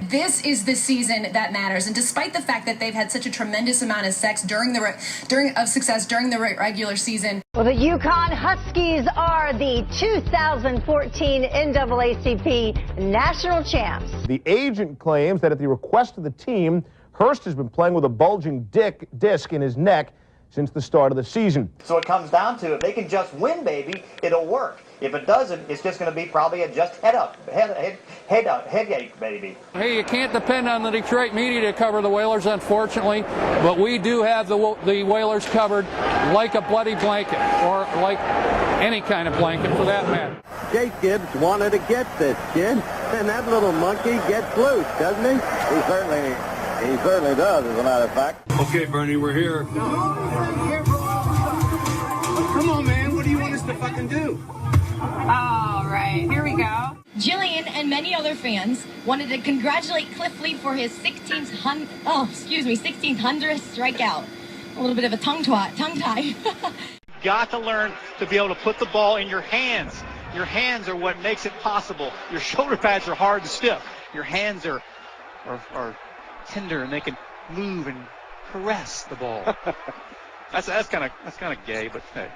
that this is the season that matters. And despite the fact that they've had such a tremendous amount of success during the regular season. Well, the UConn Huskies are the 2014 NAACP national champs. The agent claims that at the request of the team, Hurst has been playing with a bulging disc in his neck since the start of the season. So it comes down to, if they can just win, baby, it'll work. If it doesn't, it's just going to be probably a just headache, baby. Hey, you can't depend on the Detroit media to cover the Whalers, unfortunately, but we do have the Whalers covered like a bloody blanket, or like any kind of blanket for that matter. Jake Gibbs wanted to get this, kid, and that little monkey gets loose, doesn't he? He certainly does, as a matter of fact. Okay, Bernie, we're here. Come on, man, what do you want us to fucking do? All right, here we go. Jillian and many other fans wanted to congratulate Cliff Lee for his 1600th strikeout. A little bit of a tongue tie. Got to learn to be able to put the ball in your hands. Your hands are what makes it possible. Your shoulder pads are hard and stiff. Your hands are tender, and they can move and caress the ball. That's kind of gay, but hey,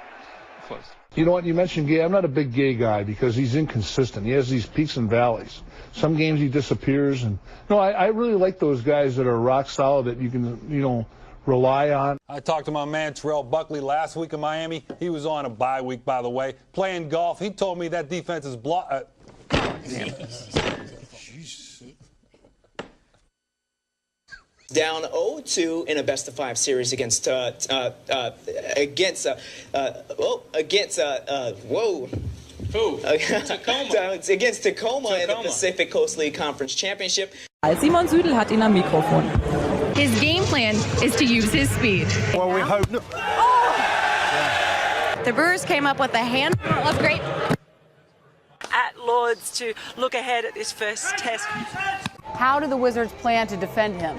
close. You know what, you mentioned gay. I'm not a big gay guy because he's inconsistent. He has these peaks and valleys. Some games he disappears, and no, I really like those guys that are rock solid that you can, rely on. I talked to my man Terrell Buckley last week in Miami. He was on a bye week, by the way, playing golf. He told me that defense is Down 0-2 in a best-of-5 series against Tacoma in the Pacific Coast League Conference Championship. Simon Südel hat ihn am Mikrofon. His game plan is to use his speed. Well, we hope not. The Brewers came up with a handful of great at Lords to look ahead at this first test. How do the Wizards plan to defend him?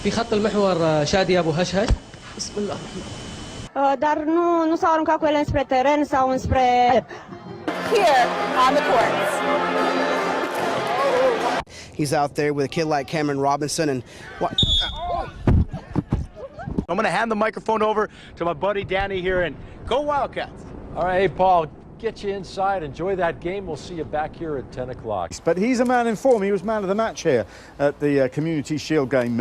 في خط المحور شادي أبو هشهش. بسم الله. Dar nu s-au aruncat cu ele înspre teren sau înspre... Here on the courts. He's out there with a kid like Cameron Robinson, and I'm going to hand the microphone over to my buddy Danny here, and go Wildcats. All right, hey, Paul, get you inside. Enjoy that game. We'll see you back here at 10 o'clock. But he's a man in form. He was man of the match here at the Community Shield game.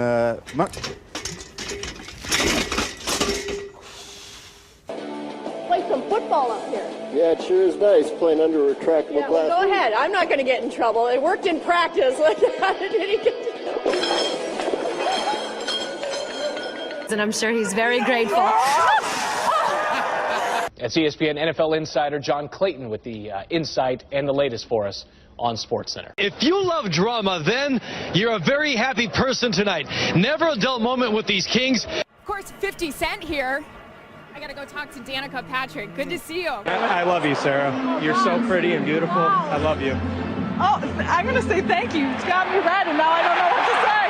Play some football up here. yeah, it sure is nice playing under retractable glass. Go ahead. I'm not going to get in trouble. It worked in practice. How did he get And I'm sure he's very grateful. That's ESPN NFL insider John Clayton with the insight and the latest for us on SportsCenter. If you love drama, then you're a very happy person tonight. Never a dull moment with these Kings. Of course, 50 Cent here. I gotta go talk to Danica Patrick. Good to see you. I love you, Sarah. You're so pretty and beautiful. I love you. Oh, I'm going to say thank you. It's got me red, and now I don't know what to say.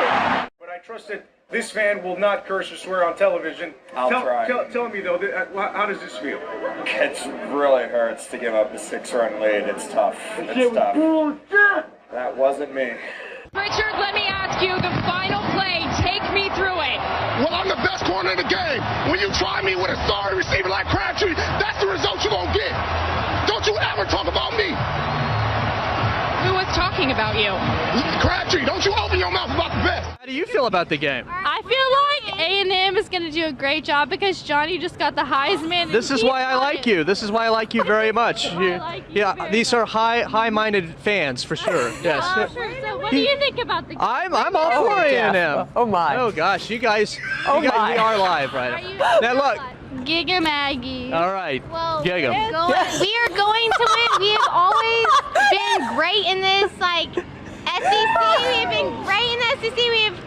But I trust that this fan will not curse or swear on television. I'll try. Tell me, though, how does this feel? It really hurts to give up a 6-run lead. It's tough. It's tough. That wasn't me. Richard, let me ask you the final play. Take me through it. Well, I'm the best corner in the game. When you try me with a sorry receiver like Crabtree, that's the result you're going to get. Don't you ever talk about me. Who was talking about you? Crabtree, don't you open your mouth about the best. How do you feel about the game? I feel like A&M is going to do a great job because Johnny just got the Heisman. This is why I like you. This is why I like you very much. These are high-minded fans for sure. Yes. So what do you think about the game? I'm all for A&M. Oh, my. Oh gosh, you guys we are live right now. Now look. Giga Maggie. All right. Well, Gig 'em. we are going to win. We have always been great in this, SEC. We have been great in the SEC. We have,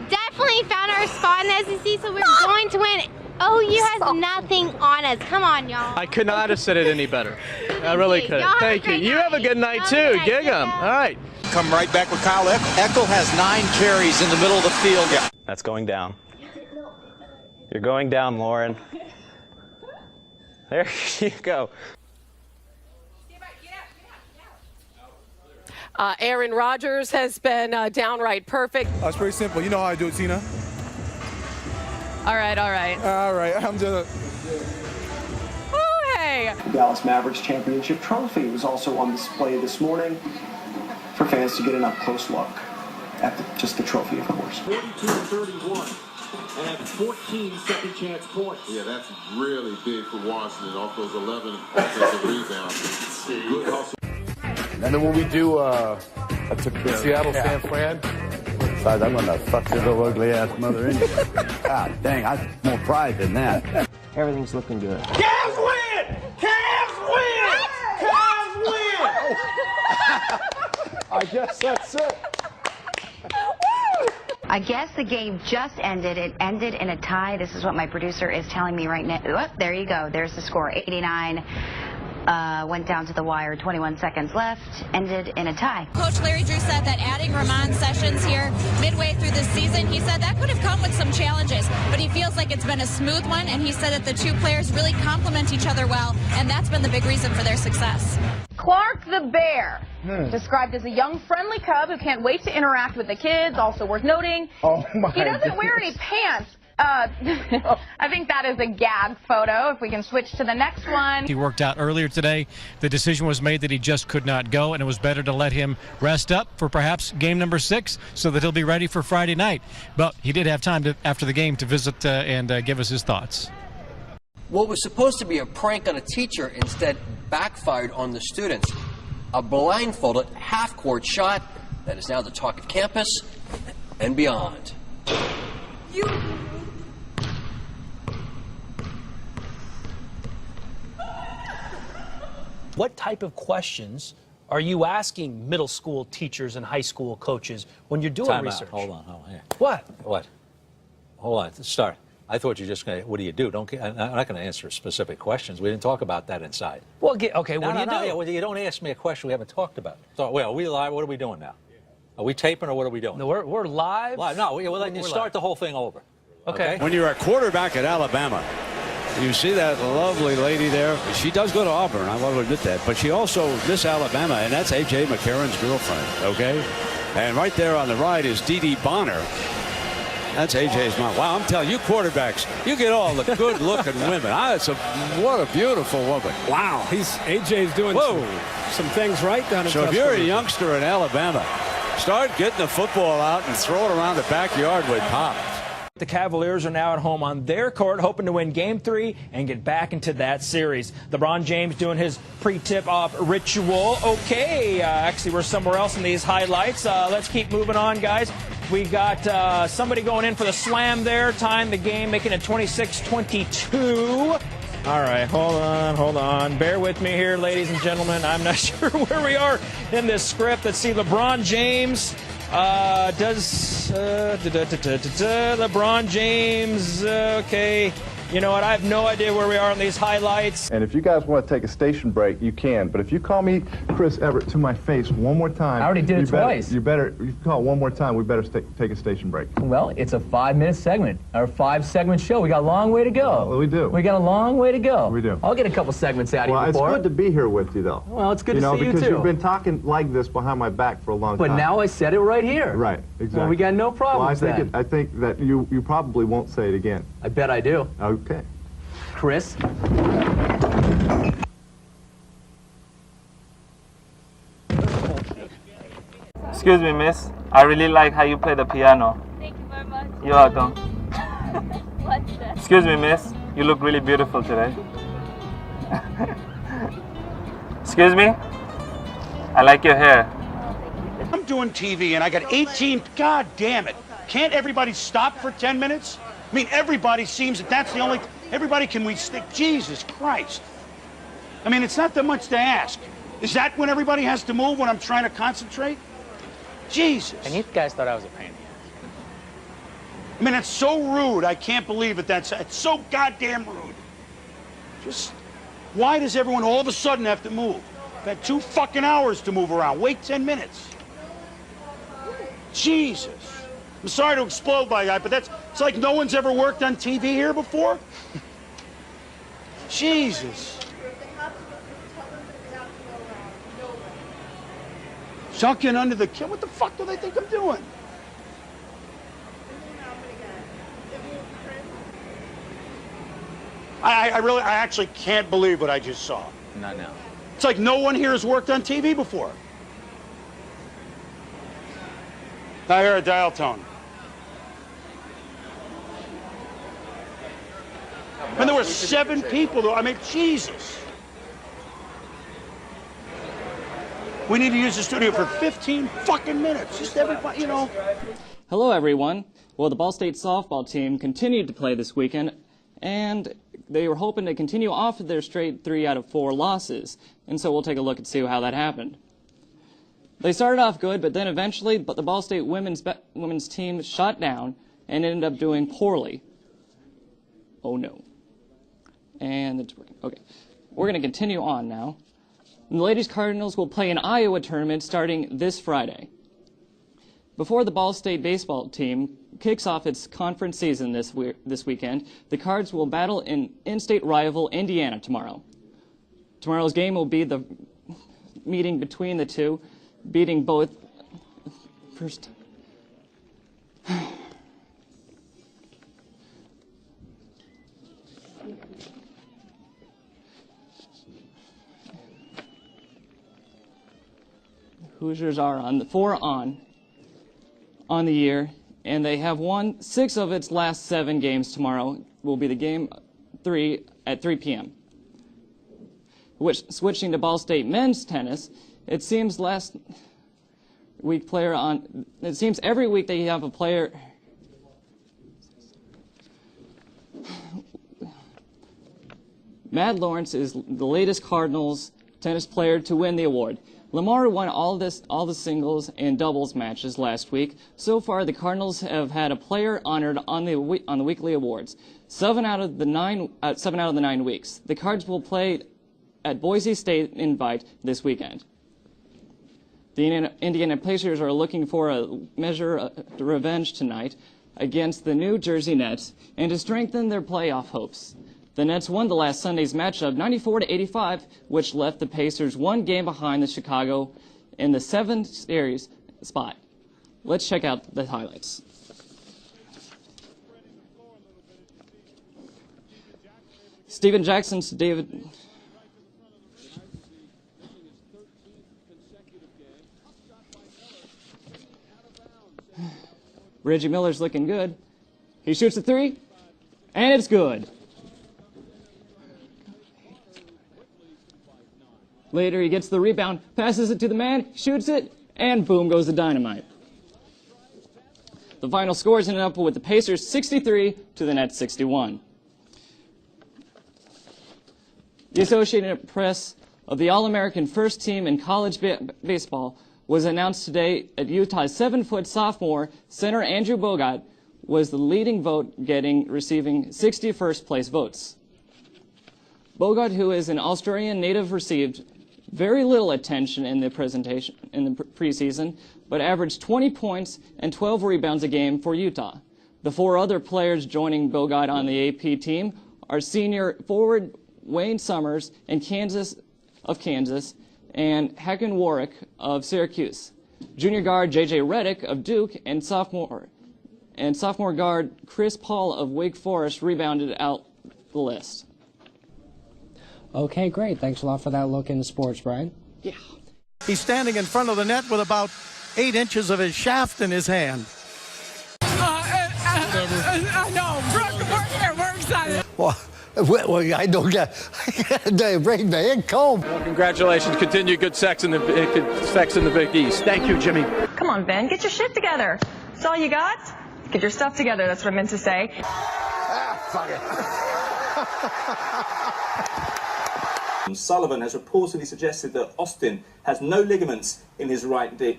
definitely found our spot in the SEC, so we're going to win. OU has nothing on us. Come on, y'all. I could not have said it any better. I really could. Thank you. You have a good night, too. Gig 'em. All right. Come right back with Kyle Eckel. Eckel has 9 carries in the middle of the field. Yeah. That's going down. You're going down, Lauren. There you go. Aaron Rodgers has been downright perfect. It's pretty simple. You know how I do it, Tina. All right. All right. I'm just... Oh, hey. The Dallas Mavericks championship trophy was also on display this morning for fans to get an up-close look at just the trophy, of course. 42-31. And 14 second chance points. Yeah, that's really big for Washington off those 11 offensive rebounds. Good hustle. And then when we do the Seattle San Fran, besides, I'm gonna fuck your little ugly ass mother in. God dang, I have more pride than that. Everything's looking good. Cavs win! Cavs win! Cavs win! I guess that's it. I guess the game just ended. It ended in a tie. This is what my producer is telling me right now. Oh, there you go. There's the score. 89 went down to the wire. 21 seconds left. Ended in a tie. Coach Larry Drew said that adding Ramon Sessions here midway through this season, he said that could have come with some challenges, but he feels like it's been a smooth one, and he said that the two players really complement each other well, and that's been the big reason for their success. Clark the Bear, described as a young, friendly cub who can't wait to interact with the kids. Also worth noting, he doesn't wear any pants. I think that is a gag photo. If we can switch to the next one. He worked out earlier today. The decision was made that he just could not go, and it was better to let him rest up for perhaps game number 6 so that he'll be ready for Friday night. But he did have time after the game to visit and give us his thoughts. What was supposed to be a prank on a teacher instead backfired on the students. A blindfolded half-court shot that is now the talk of campus and beyond. What type of questions are you asking middle school teachers and high school coaches when you're doing research? Hold on. Yeah. What? Hold on. Start. I thought you were just going to, what do you do? I'm not going to answer specific questions. We didn't talk about that inside. Well, okay, what do you do? Yeah, well, you don't ask me a question we haven't talked about. So, well, are we live? What are we doing now? Are we taping or what are we doing? No, we're live. No, well, then you start the whole thing over. Okay. When you're a quarterback at Alabama, you see that lovely lady there. She does go to Auburn, I want to admit that. But she also Miss Alabama, and that's A.J. McCarron's girlfriend, okay? And right there on the right is Dee Dee Bonner. That's A.J.'s mom. Wow, I'm telling you, quarterbacks, you get all the good-looking women. What a beautiful woman. Wow, A.J.'s doing some things right down in So if you're a youngster in Alabama, start getting the football out and throw it around the backyard with Pop. The Cavaliers are now at home on their court, hoping to win Game 3 and get back into that series. LeBron James doing his pre-tip-off ritual. Okay, actually, we're somewhere else in these highlights. Let's keep moving on, guys. We got somebody going in for the slam there, tying the game, making it 26-22. All right, hold on. Bear with me here, ladies and gentlemen. I'm not sure where we are in this script. Let's see, LeBron James LeBron James, okay. You know what? I have no idea where we are on these highlights. And if you guys want to take a station break, you can. But if you call me Chris Everett to my face one more time, I already did it twice. You call one more time. We better take a station break. Well, it's a 5-minute segment, or 5-segment show. We got a long way to go. Well, we do. We got a long way to go. We do. I'll get a couple segments out of you before. Well, it's good to be here with you, though. Well, it's good to see you too. Because you've been talking like this behind my back for a long time. But now I said it right here. Right. Exactly. Well, we got no problems then. I think that you probably won't say it again. I bet I do. Okay. Chris? Excuse me, miss. I really like how you play the piano. Thank you very much. You're welcome. What's that? Excuse me, miss. You look really beautiful today. Excuse me? I like your hair. I'm doing TV and I got 18, God damn it. Can't everybody stop for 10 minutes? I mean, everybody seems that's the only, everybody can we stick, Jesus Christ. I mean, it's not that much to ask. Is that when everybody has to move when I'm trying to concentrate? Jesus. And you guys thought I was a pain. I mean, it's so rude. I can't believe it. It's so goddamn rude. Just, why does everyone all of a sudden have to move? I've had 2 fucking hours to move around. Wait 10 minutes. Jesus. I'm sorry to explode by that, but it's like no one's ever worked on TV here before. Jesus. Sunken under the kid. What the fuck do they think I'm doing? I actually can't believe what I just saw. Not now. It's like no one here has worked on TV before. I hear a dial tone. And there were 7 people, though. I mean, Jesus. We need to use the studio for 15 fucking minutes. Just everybody, you know. Hello, everyone. Well, the Ball State softball team continued to play this weekend, and they were hoping to continue off of their straight 3 out of 4 losses. And so we'll take a look and see how that happened. They started off good, but then eventually, the Ball State women's team shut down and ended up doing poorly. Oh no. And okay, we're going to continue on now. The Ladies Cardinals will play an Iowa tournament starting this Friday. Before the Ball State baseball team kicks off its conference season this weekend, the Cards will battle an in-state rival Indiana tomorrow. Tomorrow's game will be the meeting between the two, beating both first. Hoosiers are on the 4 on the year, and they have won 6 of its last 7 games. Tomorrow will be the game 3 at 3 p.m. Switching to Ball State men's tennis, it seems every week they have a player. Matt Lawrence is the latest Cardinals tennis player to win the award. Lamar won all the singles and doubles matches last week. So far, the Cardinals have had a player honored on the weekly awards. 7 out of the 9 weeks. The Cards will play at Boise State Invite this weekend. The Indiana Pacers are looking for a measure of revenge tonight against the New Jersey Nets and to strengthen their playoff hopes. The Nets won the last Sunday's matchup 94-85, which left the Pacers 1 game behind the Chicago in the 7th series spot. Let's check out the highlights. Steven Jackson to David. Reggie Miller's looking good. He shoots a 3, and it's good. Later, he gets the rebound, passes it to the man, shoots it, and boom goes the dynamite. The final scores ended up with the Pacers 63 to the Nets 61. The Associated Press of the All-American first team in college baseball was announced today at Utah's 7-foot sophomore center Andrew Bogut was the leading vote receiving 61st place votes. Bogut, who is an Australian native, received very little attention in the preseason, but averaged 20 points and 12 rebounds a game for Utah. The 4 other players joining Bogut on the AP team are senior forward Wayne Summers and Kansas, and Hakan Warwick of Syracuse, junior guard J.J. Redick of Duke, and sophomore guard Chris Paul of Wake Forest rebounded out the list. Okay, great. Thanks a lot for that look into sports, Brian. Yeah. He's standing in front of the net with about 8 inches of his shaft in his hand. No, we're excited. Well, I don't get the brain man comb. Well, congratulations. Continue good sex in the Big East. Thank you, Jimmy. Come on, Ben. Get your shit together. That's all you got? Get your stuff together. That's what I meant to say. Fuck it. Sullivan has reportedly suggested that Austin has no ligaments in his right knee.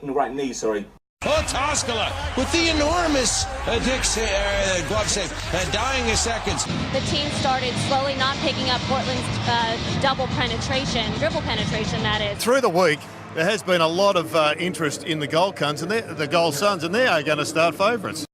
Oh, Toskala with the enormous glove save, dying in seconds. The team started slowly not picking up Portland's dribble penetration, that is. Through the week, there has been a lot of interest in the Gold Suns, and they are going to start favourites.